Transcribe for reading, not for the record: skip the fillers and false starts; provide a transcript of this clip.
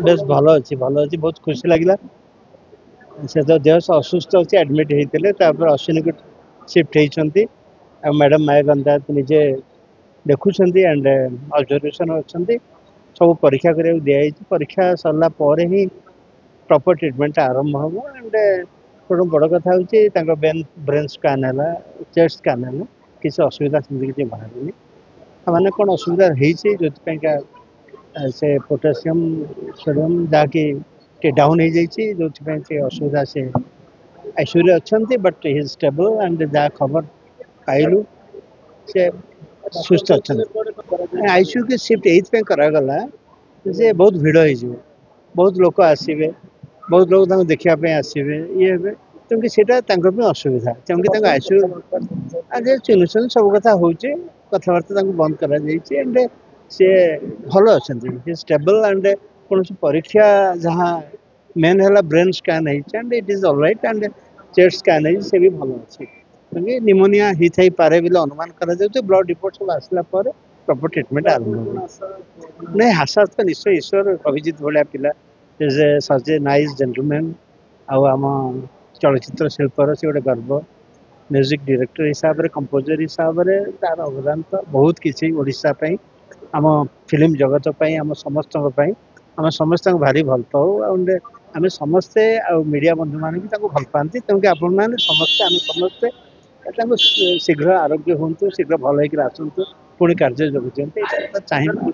Base भल अच्छी बहुत खुशी लगे से तो देह असुस्थ अच्छे एडमिट होते अश्विनी को शिफ्ट होती मैडम माया गंधात निजे देखुं एंड ऑब्जर्वेशन अच्छा सब परीक्षा करा दिखाई परीक्षा सरला ही प्रॉपर ट्रीटमेंट आरंभ हम एंड गोटे बड़ कथा हूँ ब्रेन स्कान है चेस्ट स्कान है किसी असुविधा किसी बाहर मैंने कौन असुविधा होती से पोटासियम सोडियम जहाँकि डाउन हो जाइए जो असुविधा से आईसीयू अच्छा बट हि स्टेबल एंड जहाँ खबर पाइलु से सुस्थ अच्छा आईसीयू की शिफ्ट ये करागला जे बहुत भिड़ हो बहुत लोग आसवे बहुत लोग देखापी आसवे ये क्योंकि सीटा असुविधा क्योंकि आईसीयू चिन्हुन सब कथा हो कथबार्ता बंद कर सी भल अच्छा स्टेबल एंड कौन परीक्षा जहाँ मेन है brain scan and it is alright and chest scan से भी भल अच्छे क्योंकि निमोनिया होता पारे बोले अनुमान कर ब्लड रिपोर्ट सब आसला प्रॉपर ट्रीटमेंट आरंभ हो नहीं हास्यास्पद निश्चय ईश्वर अभिजित भाया पिला is a such a nice gentleman आम चलचित्र शिल्पर से गोटे गर्व म्यूजिक डायरेक्टर हिसाब से कंपोजर हिसाब से तार अवदान तो बहुत किसी ओडिशा आम फिल्म जगत आम समस्त आम समस्त भारी भल पाऊ आम समस्ते मीडिया बंधु मान भी भल पाती क्योंकि आपण मैंने समस्ते आम समस्ते शीघ्र आरोग्य हूँ शीघ्र भल होकर आसतु पुणी कार्य जोग दिखाते चाहिए।